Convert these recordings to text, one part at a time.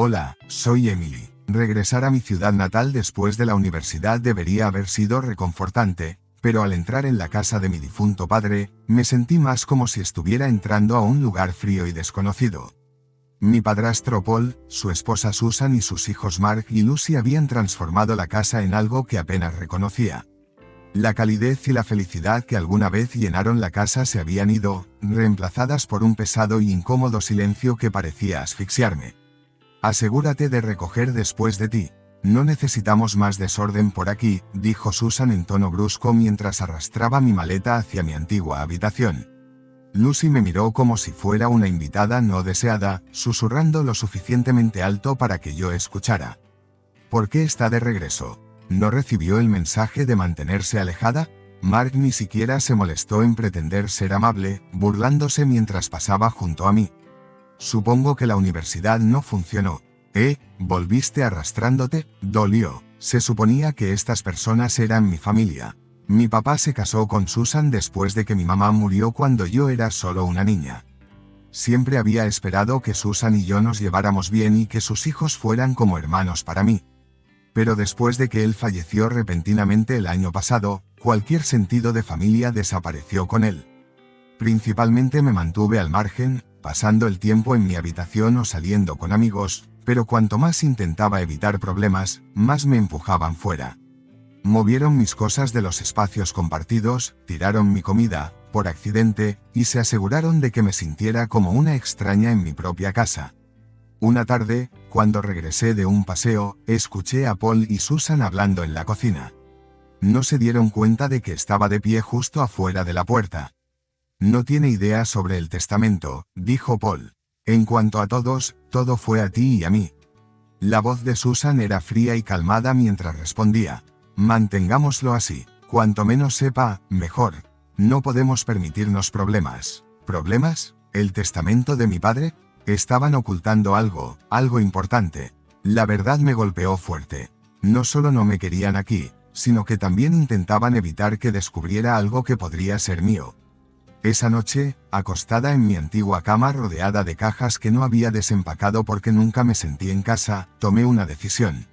Hola, soy Emily. Regresar a mi ciudad natal después de la universidad debería haber sido reconfortante, pero al entrar en la casa de mi difunto padre, me sentí más como si estuviera entrando a un lugar frío y desconocido. Mi padrastro Paul, su esposa Susan y sus hijos Mark y Lucy habían transformado la casa en algo que apenas reconocía. La calidez y la felicidad que alguna vez llenaron la casa se habían ido, reemplazadas por un pesado y incómodo silencio que parecía asfixiarme. Asegúrate de recoger después de ti. No necesitamos más desorden por aquí, dijo Susan en tono brusco mientras arrastraba mi maleta hacia mi antigua habitación. Lucy me miró como si fuera una invitada no deseada, susurrando lo suficientemente alto para que yo escuchara. ¿Por qué está de regreso? ¿No recibió el mensaje de mantenerse alejada? Mark ni siquiera se molestó en pretender ser amable, burlándose mientras pasaba junto a mí. Supongo que la universidad no funcionó. ¿Volviste arrastrándote? Dolió. Se suponía que estas personas eran mi familia. Mi papá se casó con Susan después de que mi mamá murió cuando yo era solo una niña. Siempre había esperado que Susan y yo nos lleváramos bien y que sus hijos fueran como hermanos para mí. Pero después de que él falleció repentinamente el año pasado, cualquier sentido de familia desapareció con él. Principalmente me mantuve al margen, pasando el tiempo en mi habitación o saliendo con amigos, pero cuanto más intentaba evitar problemas, más me empujaban fuera. Movieron mis cosas de los espacios compartidos, tiraron mi comida, por accidente, y se aseguraron de que me sintiera como una extraña en mi propia casa. Una tarde, cuando regresé de un paseo, escuché a Paul y Susan hablando en la cocina. No se dieron cuenta de que estaba de pie justo afuera de la puerta. No tiene idea sobre el testamento, dijo Paul. En cuanto a todos, todo fue a ti y a mí. La voz de Susan era fría y calmada mientras respondía. Mantengámoslo así. Cuanto menos sepa, mejor. No podemos permitirnos problemas. ¿Problemas? ¿El testamento de mi padre? Estaban ocultando algo importante. La verdad me golpeó fuerte. No solo no me querían aquí, sino que también intentaban evitar que descubriera algo que podría ser mío. Esa noche, acostada en mi antigua cama rodeada de cajas que no había desempacado porque nunca me sentí en casa, tomé una decisión.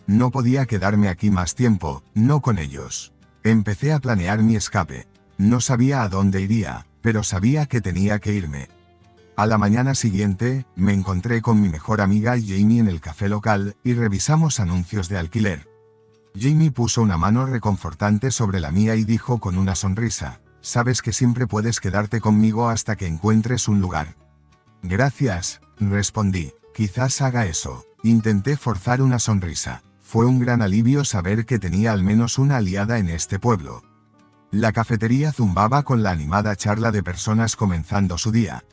No podía quedarme aquí más tiempo, no con ellos. Empecé a planear mi escape. No sabía a dónde iría, pero sabía que tenía que irme. A la mañana siguiente, me encontré con mi mejor amiga Jamie en el café local, y revisamos anuncios de alquiler. Jamie puso una mano reconfortante sobre la mía y dijo con una sonrisa, «Sabes que siempre puedes quedarte conmigo hasta que encuentres un lugar». «Gracias», respondí, «quizás haga eso». Intenté forzar una sonrisa. Fue un gran alivio saber que tenía al menos una aliada en este pueblo. La cafetería zumbaba con la animada charla de personas comenzando su día.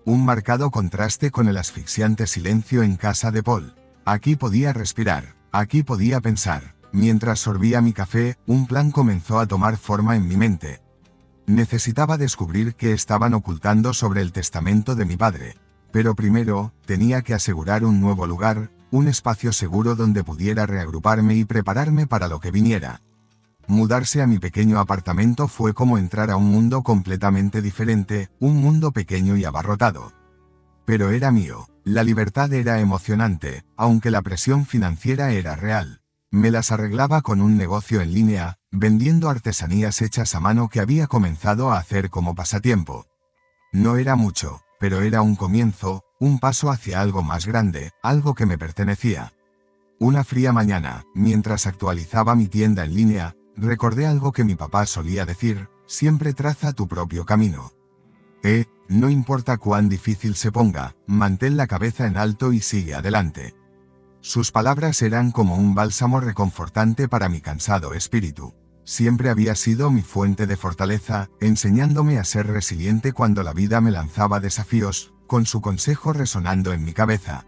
Un marcado contraste con el asfixiante silencio en casa de Paul. Aquí podía respirar, aquí podía pensar. Mientras sorbía mi café, un plan comenzó a tomar forma en mi mente. Necesitaba descubrir qué estaban ocultando sobre el testamento de mi padre. Pero primero, tenía que asegurar un nuevo lugar, un espacio seguro donde pudiera reagruparme y prepararme para lo que viniera. Mudarse a mi pequeño apartamento fue como entrar a un mundo completamente diferente, un mundo pequeño y abarrotado. Pero era mío. La libertad era emocionante, aunque la presión financiera era real. Me las arreglaba con un negocio en línea, vendiendo artesanías hechas a mano que había comenzado a hacer como pasatiempo. No era mucho, pero era un comienzo, un paso hacia algo más grande, algo que me pertenecía. Una fría mañana, mientras actualizaba mi tienda en línea, recordé algo que mi papá solía decir, siempre traza tu propio camino. No importa cuán difícil se ponga, mantén la cabeza en alto y sigue adelante. Sus palabras eran como un bálsamo reconfortante para mi cansado espíritu. Siempre había sido mi fuente de fortaleza, enseñándome a ser resiliente cuando la vida me lanzaba desafíos, con su consejo resonando en mi cabeza.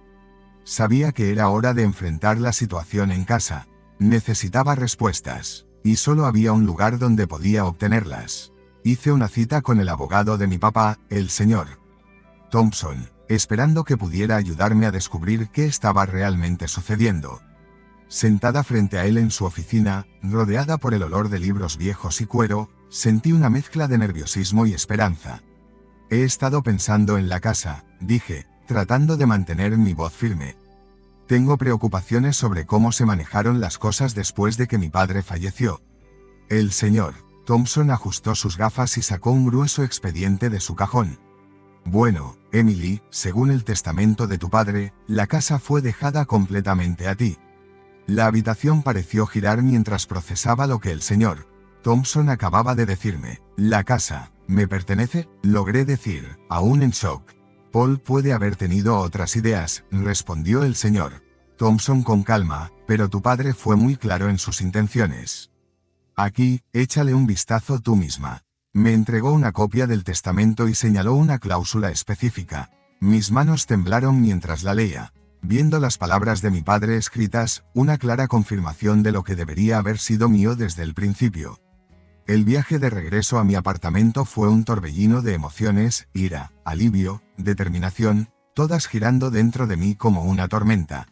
Sabía que era hora de enfrentar la situación en casa. Necesitaba respuestas, y solo había un lugar donde podía obtenerlas. Hice una cita con el abogado de mi papá, el señor Thompson, esperando que pudiera ayudarme a descubrir qué estaba realmente sucediendo. Sentada frente a él en su oficina, rodeada por el olor de libros viejos y cuero, sentí una mezcla de nerviosismo y esperanza. He estado pensando en la casa, dije, tratando de mantener mi voz firme. Tengo preocupaciones sobre cómo se manejaron las cosas después de que mi padre falleció. El señor Thompson ajustó sus gafas y sacó un grueso expediente de su cajón. Bueno, Emily, según el testamento de tu padre, la casa fue dejada completamente a ti. La habitación pareció girar mientras procesaba lo que el señor Thompson acababa de decirme. La casa me pertenece, logré decir, aún en shock. Paul puede haber tenido otras ideas, respondió el señor Thompson con calma, pero tu padre fue muy claro en sus intenciones. Aquí, échale un vistazo tú misma. Me entregó una copia del testamento y señaló una cláusula específica. Mis manos temblaron mientras la leía. Viendo las palabras de mi padre escritas, una clara confirmación de lo que debería haber sido mío desde el principio. El viaje de regreso a mi apartamento fue un torbellino de emociones, ira, alivio, determinación, todas girando dentro de mí como una tormenta.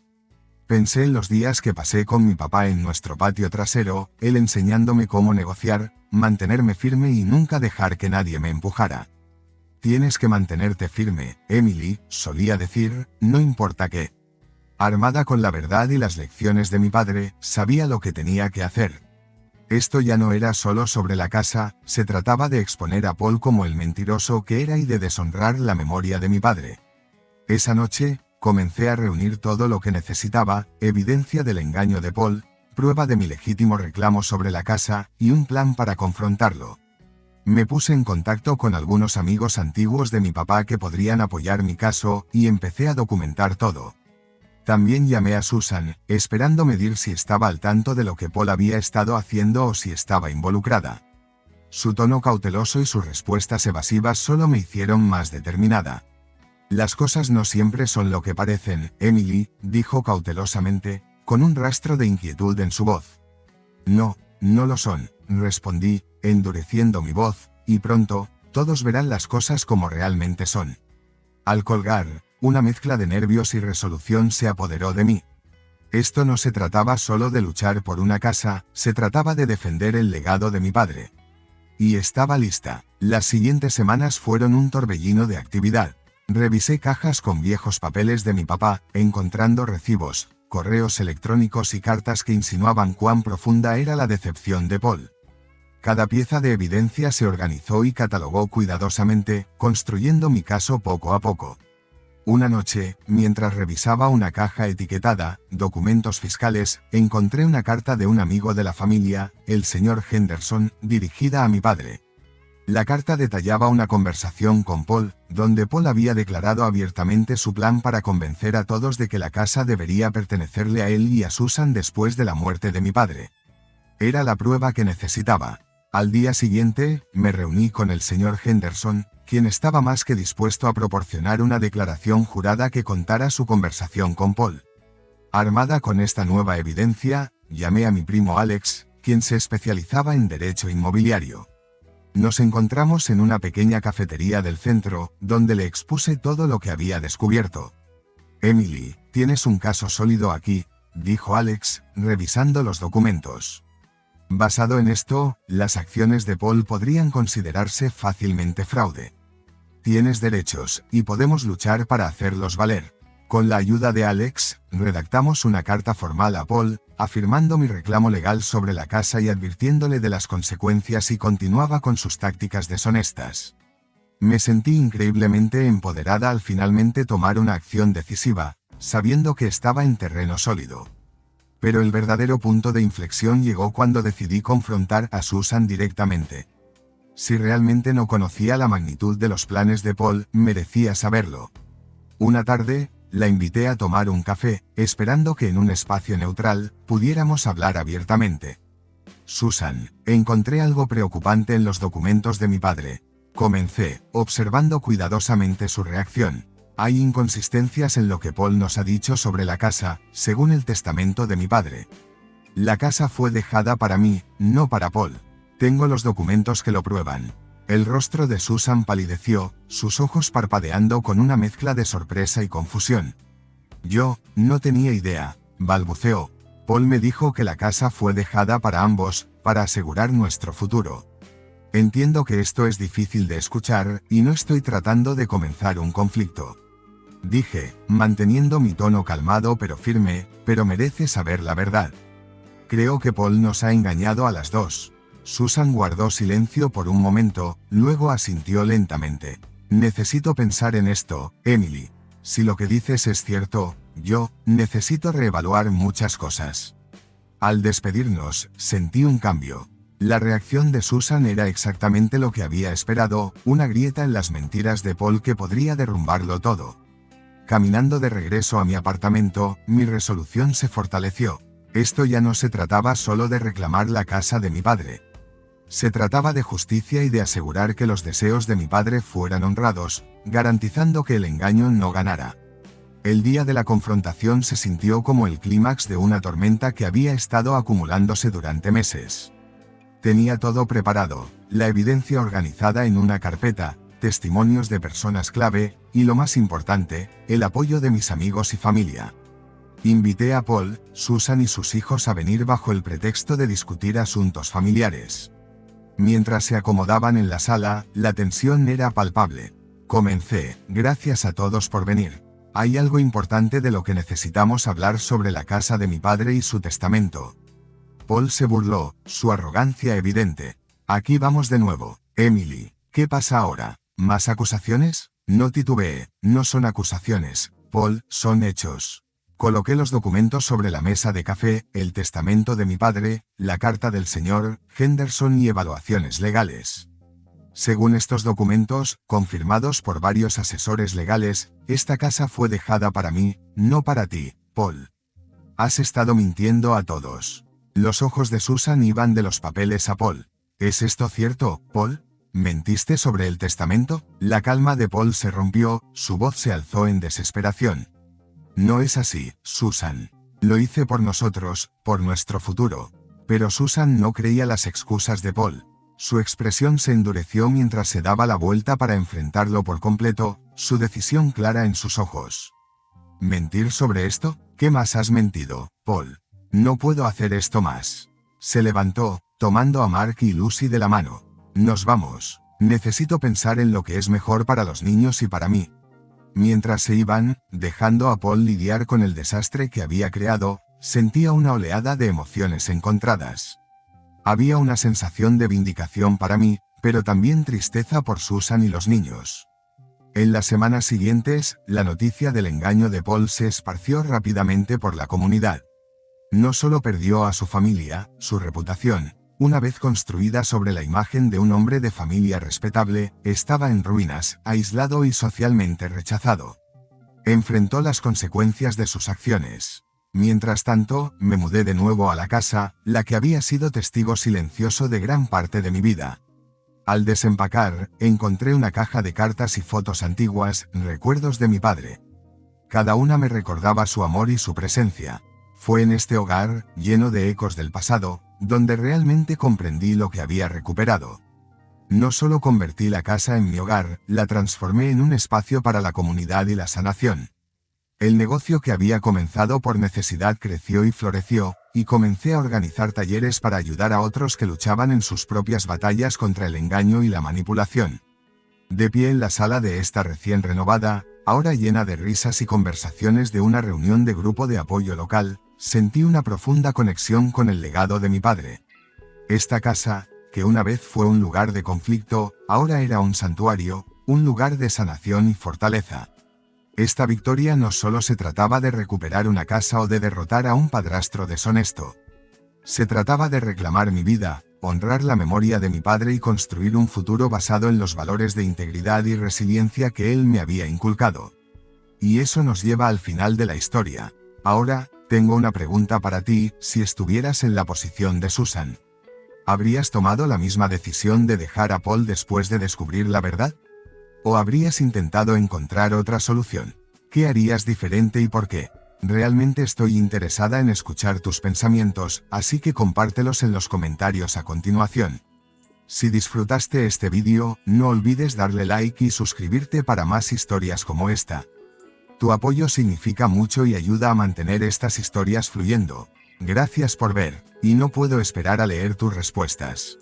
Pensé en los días que pasé con mi papá en nuestro patio trasero, él enseñándome cómo negociar, mantenerme firme y nunca dejar que nadie me empujara. Tienes que mantenerte firme, Emily, solía decir, no importa qué. Armada con la verdad y las lecciones de mi padre, sabía lo que tenía que hacer. Esto ya no era solo sobre la casa, se trataba de exponer a Paul como el mentiroso que era y de deshonrar la memoria de mi padre. Esa noche, comencé a reunir todo lo que necesitaba, evidencia del engaño de Paul, prueba de mi legítimo reclamo sobre la casa, y un plan para confrontarlo. Me puse en contacto con algunos amigos antiguos de mi papá que podrían apoyar mi caso, y empecé a documentar todo. También llamé a Susan, esperando medir si estaba al tanto de lo que Paul había estado haciendo o si estaba involucrada. Su tono cauteloso y sus respuestas evasivas solo me hicieron más determinada. Las cosas no siempre son lo que parecen, Emily, dijo cautelosamente, con un rastro de inquietud en su voz. No, no lo son, respondí, endureciendo mi voz, y pronto, todos verán las cosas como realmente son. Al colgar, una mezcla de nervios y resolución se apoderó de mí. Esto no se trataba solo de luchar por una casa, se trataba de defender el legado de mi padre. Y estaba lista. Las siguientes semanas fueron un torbellino de actividad. Revisé cajas con viejos papeles de mi papá, encontrando recibos, correos electrónicos y cartas que insinuaban cuán profunda era la decepción de Paul. Cada pieza de evidencia se organizó y catalogó cuidadosamente, construyendo mi caso poco a poco. Una noche, mientras revisaba una caja etiquetada, documentos fiscales, encontré una carta de un amigo de la familia, el señor Henderson, dirigida a mi padre. La carta detallaba una conversación con Paul, donde Paul había declarado abiertamente su plan para convencer a todos de que la casa debería pertenecerle a él y a Susan después de la muerte de mi padre. Era la prueba que necesitaba. Al día siguiente, me reuní con el señor Henderson, quien estaba más que dispuesto a proporcionar una declaración jurada que contara su conversación con Paul. Armada con esta nueva evidencia, llamé a mi primo Alex, quien se especializaba en derecho inmobiliario. Nos encontramos en una pequeña cafetería del centro, donde le expuse todo lo que había descubierto. Emily, tienes un caso sólido aquí, dijo Alex, revisando los documentos. Basado en esto, las acciones de Paul podrían considerarse fácilmente fraude. Tienes derechos, y podemos luchar para hacerlos valer. Con la ayuda de Alex, redactamos una carta formal a Paul, afirmando mi reclamo legal sobre la casa y advirtiéndole de las consecuencias y continuaba con sus tácticas deshonestas. Me sentí increíblemente empoderada al finalmente tomar una acción decisiva, sabiendo que estaba en terreno sólido. Pero el verdadero punto de inflexión llegó cuando decidí confrontar a Susan directamente. Si realmente no conocía la magnitud de los planes de Paul, merecía saberlo. Una tarde, la invité a tomar un café, esperando que en un espacio neutral, pudiéramos hablar abiertamente. Susan, encontré algo preocupante en los documentos de mi padre. Comencé, observando cuidadosamente su reacción. Hay inconsistencias en lo que Paul nos ha dicho sobre la casa, según el testamento de mi padre. La casa fue dejada para mí, no para Paul. Tengo los documentos que lo prueban. El rostro de Susan palideció, sus ojos parpadeando con una mezcla de sorpresa y confusión. Yo, no tenía idea, balbuceó. Paul me dijo que la casa fue dejada para ambos, para asegurar nuestro futuro. Entiendo que esto es difícil de escuchar, y no estoy tratando de comenzar un conflicto. Dije, manteniendo mi tono calmado pero firme, pero merece saber la verdad. Creo que Paul nos ha engañado a las dos. Susan guardó silencio por un momento, luego asintió lentamente. Necesito pensar en esto, Emily. Si lo que dices es cierto, yo necesito reevaluar muchas cosas. Al despedirnos, sentí un cambio. La reacción de Susan era exactamente lo que había esperado, una grieta en las mentiras de Paul que podría derrumbarlo todo. Caminando de regreso a mi apartamento, mi resolución se fortaleció. Esto ya no se trataba solo de reclamar la casa de mi padre. Se trataba de justicia y de asegurar que los deseos de mi padre fueran honrados, garantizando que el engaño no ganara. El día de la confrontación se sintió como el clímax de una tormenta que había estado acumulándose durante meses. Tenía todo preparado, la evidencia organizada en una carpeta, testimonios de personas clave, y lo más importante, el apoyo de mis amigos y familia. Invité a Paul, Susan y sus hijos a venir bajo el pretexto de discutir asuntos familiares. Mientras se acomodaban en la sala, la tensión era palpable. Comencé, gracias a todos por venir. Hay algo importante de lo que necesitamos hablar sobre la casa de mi padre y su testamento. Paul se burló, su arrogancia evidente. Aquí vamos de nuevo. Emily, ¿qué pasa ahora? ¿Más acusaciones? No titubeé, no son acusaciones, Paul, son hechos. Coloqué los documentos sobre la mesa de café, el testamento de mi padre, la carta del señor Henderson y evaluaciones legales. Según estos documentos, confirmados por varios asesores legales, esta casa fue dejada para mí, no para ti, Paul. Has estado mintiendo a todos. Los ojos de Susan iban de los papeles a Paul. ¿Es esto cierto, Paul? ¿Mentiste sobre el testamento? La calma de Paul se rompió, su voz se alzó en desesperación. No es así, Susan. Lo hice por nosotros, por nuestro futuro. Pero Susan no creía las excusas de Paul. Su expresión se endureció mientras se daba la vuelta para enfrentarlo por completo, su decisión clara en sus ojos. ¿Mentir sobre esto? ¿Qué más has mentido, Paul? No puedo hacer esto más. Se levantó, tomando a Mark y Lucy de la mano. Nos vamos. Necesito pensar en lo que es mejor para los niños y para mí. Mientras se iban, dejando a Paul lidiar con el desastre que había creado, sentía una oleada de emociones encontradas. Había una sensación de vindicación para mí, pero también tristeza por Susan y los niños. En las semanas siguientes, la noticia del engaño de Paul se esparció rápidamente por la comunidad. No solo perdió a su familia, su reputación, una vez construida sobre la imagen de un hombre de familia respetable, estaba en ruinas, aislado y socialmente rechazado. Enfrentó las consecuencias de sus acciones. Mientras tanto, me mudé de nuevo a la casa, la que había sido testigo silencioso de gran parte de mi vida. Al desempacar, encontré una caja de cartas y fotos antiguas, recuerdos de mi padre. Cada una me recordaba su amor y su presencia. Fue en este hogar, lleno de ecos del pasado, donde realmente comprendí lo que había recuperado. No solo convertí la casa en mi hogar, la transformé en un espacio para la comunidad y la sanación. El negocio que había comenzado por necesidad creció y floreció, y comencé a organizar talleres para ayudar a otros que luchaban en sus propias batallas contra el engaño y la manipulación. De pie en la sala de esta recién renovada, ahora llena de risas y conversaciones de una reunión de grupo de apoyo local, sentí una profunda conexión con el legado de mi padre. Esta casa, que una vez fue un lugar de conflicto, ahora era un santuario, un lugar de sanación y fortaleza. Esta victoria no solo se trataba de recuperar una casa o de derrotar a un padrastro deshonesto. Se trataba de reclamar mi vida, honrar la memoria de mi padre y construir un futuro basado en los valores de integridad y resiliencia que él me había inculcado. Y eso nos lleva al final de la historia. Ahora, tengo una pregunta para ti, si estuvieras en la posición de Susan. ¿Habrías tomado la misma decisión de dejar a Paul después de descubrir la verdad? ¿O habrías intentado encontrar otra solución? ¿Qué harías diferente y por qué? Realmente estoy interesada en escuchar tus pensamientos, así que compártelos en los comentarios a continuación. Si disfrutaste este vídeo, no olvides darle like y suscribirte para más historias como esta. Tu apoyo significa mucho y ayuda a mantener estas historias fluyendo. Gracias por ver, y no puedo esperar a leer tus respuestas.